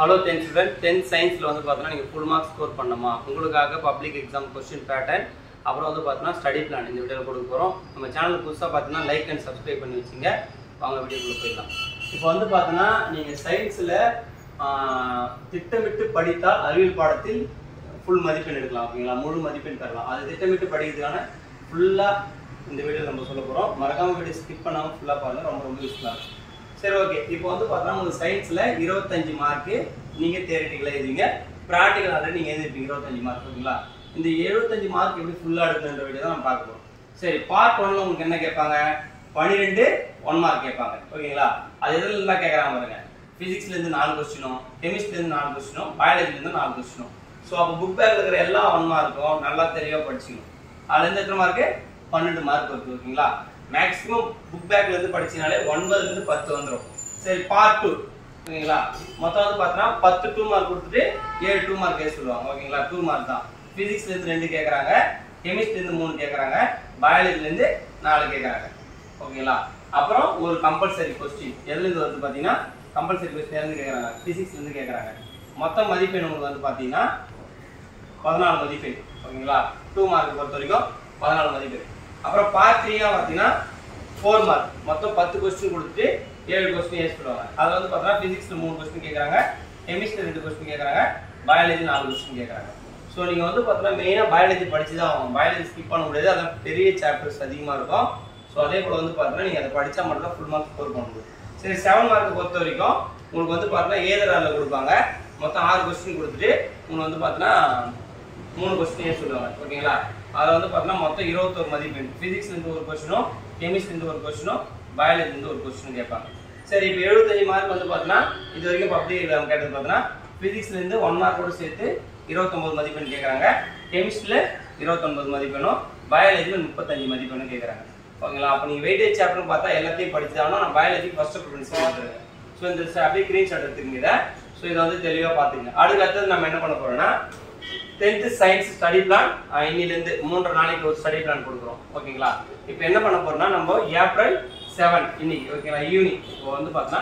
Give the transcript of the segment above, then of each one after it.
Hello 10th student 10th science ல வந்து பார்த்தா நீங்க full marks score பண்ணனுமா உங்களுக்காக public exam question pattern அப்புறம் வந்து பார்த்தா study plan இந்த வீடியோல கொடுக்க போறோம் நம்ம சேனலுக்கு புதுசா பார்த்தா லைக் and subscribe பண்ணி வச்சுங்க வாங்க வீடியோக்குள்ள போய்டலாம் இப்போ வந்து பார்த்தா நீங்க சயின்ஸ்ல திட்டமிட்டு படித்தால் அறிவியல் பாடத்தில் full மதிப்பெண் எடுக்கலாம் ஓகேங்களா முழு மதிப்பெண் பெறலாம் அது திட்டமிட்டு படிக்கிறதுக்கான ஃபுல்லா இந்த வீடியோல நம்ம சொல்ல போறோம் மறக்காம வீடியோ ஸ்கிப் பண்ணாம ஃபுல்லா பாருங்க ரொம்ப யூஸ்ஃபுல்லா இருக்கும் சரி ஓகே இப்போ வந்து பார்த்தா உங்களுக்கு சயின்ஸ்ல 25 மார்க் நீங்க தியரிட்டிக்கலா எழுதுவீங்க பிராக்டிகல் ஆல்ரெடி நீங்க எழுதிருப்பீங்க 25 மார்க் ஓகேங்களா இந்த 75 மார்க் எப்படி ஃபுல்லா எடுக்கணும்ன்ற வீடியோ தான் நம்ம பார்க்க போறோம் சரி பார்ட் 1ல உங்களுக்கு என்ன கேட்பாங்க 12 1 மார்க் கேட்பாங்க ஓகேங்களா அது எதெல்லாம் கேக்குறாங்க பாருங்க பிசிக்ஸ்ல இருந்து 4 क्वेश्चनோ கெமிஸ்ட்ரில இருந்து 4 क्वेश्चनோ பயாலஜில இருந்து 4 क्वेश्चनோ சோ அப்ப புக் பேக்ல இருக்கிற எல்லா 1 மார்க்கும் நல்லா தெளிவா படிச்சுக்கணும் அதுல இருந்து எத்தனை மார்க் 12 மார்க் வருது ஓகேங்களா மேக்ஸिमम புக் பேக்ல இருந்து படிச்சினாலே 9ல இருந்து 10 வந்துரும் சரி பார்ட் 2 ஓகேங்களா மொத்தம் வந்து பார்த்தா 10 2 மார்க் கொடுத்துட்டு 7 2 மார்க் கேஸ் சொல்லுவாங்க ஓகேங்களா 2 மார்க் தான் பிசிக்ஸ்ல இருந்து 2 கேக்குறாங்க கெமிஸ்ட்ரில இருந்து 3 கேக்குறாங்க பயாலஜில இருந்து 4 கேக்குறாங்க ஓகேங்களா அப்புறம் ஒரு கம்பல்சரி क्वेश्चन எதுல இருந்து வந்து பாத்தீங்கன்னா கம்பல்சரி क्वेश्चन எதுல இருந்து கேக்குறாங்க பிசிக்ஸ்ல இருந்து கேக்குறாங்க மொத்த மதிப்பெண் உங்களுக்கு வந்து பாத்தீங்கன்னா 14 மதிப்பெண் ஓகேங்களா 2 மார்க் பொறுத்த வரைக்கும் 14 மதிப்பெண் அப்புறம் பார்ட் 3 பாத்தீங்கன்னா 4 மார்க் மொத்தம் 10 क्वेश्चन கொடுத்துட்டு 7 क्वेश्चन ஏஸ் பண்ணுவாங்க அது வந்து பார்த்தா பிசிக்ஸ்ல 3 क्वेश्चन கேக்குறாங்க கெமிஸ்ட்ரில 2 क्वेश्चन கேக்குறாங்க பயாலஜி 4 क्वेश्चन கேக்குறாங்க சோ நீங்க வந்து பார்த்தா மெயினா பயாலஜி படிச்சு தான் ஆகும் பயாலஜி ஸ்கிப் பண்ண முடியாது அத பெரிய சாப்டர்ஸ் அதிகமா இருக்கும் சோ அதே போல வந்து பார்த்தா நீங்க அத படிச்சா மட்டும் தான் ஃபுல் மார்க் ஸ்கோர் பண்ண முடியும் சரி 7 மார்க் பொறுத்த வரைக்கும் உங்களுக்கு வந்து பார்த்தா ஏதரால கொடுப்பாங்க மொத்தம் 6 क्वेश्चन கொடுத்துட்டு உங்களுக்கு வந்து பார்த்தா 3 क्वेश्चन ஏஸ் சொல்லுவாங்க ஓகேங்களா அத வந்து பார்த்தா மொத்தம் 21 மதிப்பெண் பிசிக்ஸ்ல இருந்து ஒரு क्वेश्चनோ கெமிஸ்ட்ரில இருந்து ஒரு क्वेश्चनோ பயாலஜில இருந்து ஒரு क्वेश्चन கேட்பாங்க சரி இப்போ 75 மார்க் வந்து பார்த்தா இது வரைக்கும் பப்ளிக் எக்ஸாம் கேட்டது பார்த்தா பிசிக்ஸ்ல இருந்து 1 மார்க் கூட சேர்த்து 29 மதிப்பெண் கேக்குறாங்க கெமிஸ்ட்ரில 29 மதிப்பெண்ணும் பயாலஜில 35 மதிப்பெண்ணும் கேக்குறாங்க ஓகேங்களா அப்ப நீங்க வெயிட்டேஜ் சாப்டர் பார்த்தா எல்லாத்தையும் படிச்சாலும் நான் பயாலஜி ஃபர்ஸ்ட் ப்ரிஃபரன்ஸ் கொடுத்துறேன் சோ இந்த அப்படியே ஸ்கிரீன்ஷாட் எடுத்துக்கங்க இத சோ இத வந்து தெளிவா பாத்துங்க அடுத்து நம்ம என்ன பண்ண போறோம்னா 10th சயின்ஸ் ஸ்டடி பிளான் இன்னில இருந்து 3 நாளைக்கு ஒரு ஸ்டடி பிளான் கொடுக்குறோம் ஓகேங்களா இப்போ என்ன பண்ண போறோம்னா நம்ம ஏப்ரல் 7 இன்னைக்கு ஓகேங்களா ஈவினிங் இப்போ வந்து பார்த்தா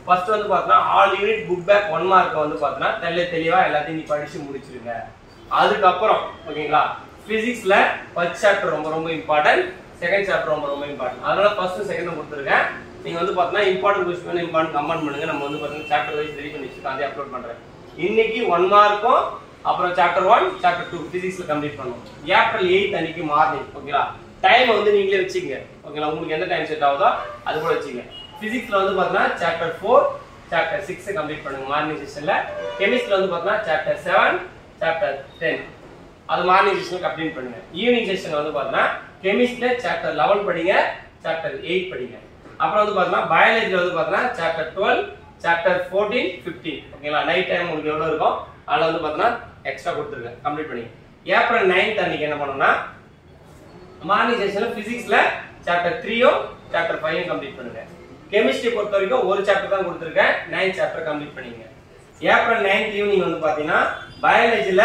ஃபர்ஸ்ட் வந்து பார்த்தா all unit book back 1 mark வந்து பார்த்தா தெளிவா எல்லாத்தையும் நீ படிச்சு முடிச்சிருங்க அதுக்கு அப்புறம் ஓகேங்களா பிசிக்ஸ்ல ஃபர்ஸ்ட் சாப்டர் ரொம்ப இம்பார்ட்டன்ட் செகண்ட் சாப்டர் ரொம்ப இம்பார்ட்டன்ட் அதனால ஃபர்ஸ்ட் செகண்ட் கொடுத்துருக்கேன் நீங்க வந்து பார்த்தா இம்பார்ட்டன்ட் क्वेश्चन இம்பார்ட்டன்ட் கமெண்ட் பண்ணுங்க நம்ம வந்து பார்த்தா சாப்டர் வைஸ் ரெடி பண்ணி வச்சிருக்கோம் அதை அப்லோட் பண்றேன் இன்னைக்கு 1 மார்க்கும் அப்புறம் சாப்டர் 1 சாப்டர் 2 பிசிக்ஸ்ல கம்ப்ளீட் பண்ணுவோம் ஏப்ரல் 8 அன்னைக்கு மார்னிங் ஓகேங்களா டைம் வந்து நீங்களே வெச்சீங்க ஓகேங்களா உங்களுக்கு எந்த டைம் செட் ஆகுதோ அது கூட வெச்சீங்க பிசிக்ஸ்ல வந்து பார்த்தா சாப்டர் 4 சாப்டர் 6 கம்ப்ளீட் பண்ணுங்க மார்னிங் செஷன்ல கெமிஸ்ட்ரில வந்து பார்த்தா சாப்டர் 7 சாப்டர் 10 அது மார்னிங் செஷன்ல கம்ப்ளீட் பண்ணுங்க ஈவினிங் செஷன் வந்து பார்த்தா கெமிஸ்ட்ரில சாப்டர் 11 படிங்க சாப்டர் 8 படிங்க அப்புறம் வந்து பார்த்தா பயாலஜில வந்து பார்த்தா சாப்டர் 12 சாப்டர் 14 15 ஓகேங்களா நைட் டைம் உங்களுக்கு எவ்வளவு இருக்கும் அதுல வந்து பார்த்தா எக்ஸ்ட்ரா கொடுத்துருக்கேன் கம்ப்ளீட் பண்ணி ஏப்ரல் 9th அன்னைக்கு என்ன பண்ணனும்னா மார்னிங் செஷன்ல பிசிக்ஸ்ல சாப்டர் 3ம் சாப்டர் 5ம் கம்ப்ளீட் பண்ணுங்க கெமிஸ்ட்ரி பொறுத்த வரைக்கும் ஒரு சாப்டர் தான் கொடுத்திருக்கேன் 9 சாப்டர் கம்ப்ளீட் பண்ணீங்க ஏப்ரல் 9th ஈவினிங் வந்து பாத்தீங்கன்னா பயாலஜில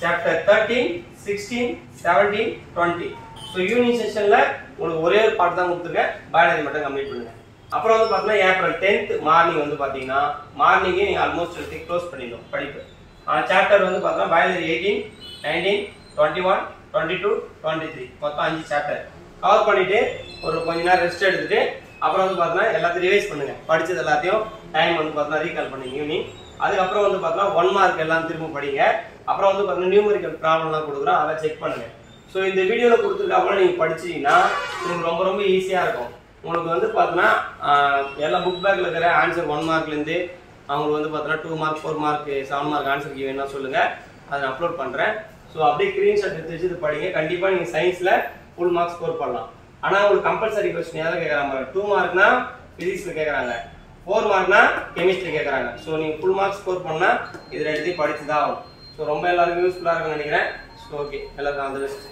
சாப்டர் 13 16 17 20 சோ ஈவினிங் செஷன்ல உங்களுக்கு ஒரே ஒரு பார்ட் தான் கொடுத்திருக்கேன் பயாலஜி மட்டும் கம்ப்ளீட் பண்ணுங்க அப்புறம் வந்து பாத்தீங்கன்னா ஏப்ரல் 10th மார்னிங் வந்து பாத்தீங்கன்னா மார்னிங்கே நீங்க ஆல்மோஸ்ட் எடுத்து க்ளோஸ் பண்ணிடணும் படிப்பு சாப்டர் வந்து பார்த்தா பயாலஜி 18 19 21 22 23 மொத்தம் 5 சாப்டர் கவர் பண்ணிட்டு ஒரு கொஞ்ச நேரம் ரெஸ்ட் எடுத்துட்டு அப்புறம் வந்து பார்த்தா எல்லாத்தையும் ரிவைஸ் பண்ணுங்க படிச்சது எல்லாத்தையும் டைம் வந்து பார்த்தா ரீகால் பண்ணுங்க ஈவினிங் அதுக்கப்புறம் வந்து பார்த்தா 1 மார்க் எல்லாம் திரும்ப படிங்க அப்புறம் வந்து பார்த்தா நியூமெரிக்கல் ப்ராப்ளம்லாம் கொடுக்குறோம் அதை செக் பண்ணுங்க ஸோ இந்த வீடியோவில் கொடுத்துருக்காப்புல நீங்கள் படிச்சீங்கன்னா உங்களுக்கு ரொம்ப ஈஸியாக இருக்கும் உங்களுக்கு வந்து பார்த்தோன்னா எல்லா புக் பேக்கில் இருக்கிற ஆன்சர் 1 மார்க்லேருந்து அவங்களுக்கு வந்து பார்த்தோன்னா 2 mark 4 mark 7 mark answer key வேணா சொல்லுங்க அதை நான் அப்லோட் பண்றேன் ஸோ அப்படியே ஸ்கிரீன்ஷாட் எடுத்து வச்சு இது படிங்க கண்டிப்பா நீங்க சயின்ஸ்ல ஃபுல் மார்க் ஸ்கோர் பண்ணலாம் ஆனா உங்களுக்கு கம்பல்சரி क्वेश्चन எதை கேக்குறாங்க 2 மார்க்னா பிசிக்ஸ்ல கேக்குறாங்க 4 மார்க்னா கெமிஸ்ட்ரி கேக்குறாங்க ஸோ நீங்க ஃபுல் மார்க் ஸ்கோர் பண்ணா இது ரெண்டுத்தையும் படிச்சு தான் ஆகும் ஸோ ரொம்ப எல்லாருக்கும் யூஸ்ஃபுல்லா இருக்கும்னு நினைக்கிறேன் ஸோ ஓகே எல்லாருக்கும் ஆல் தி பெஸ்ட்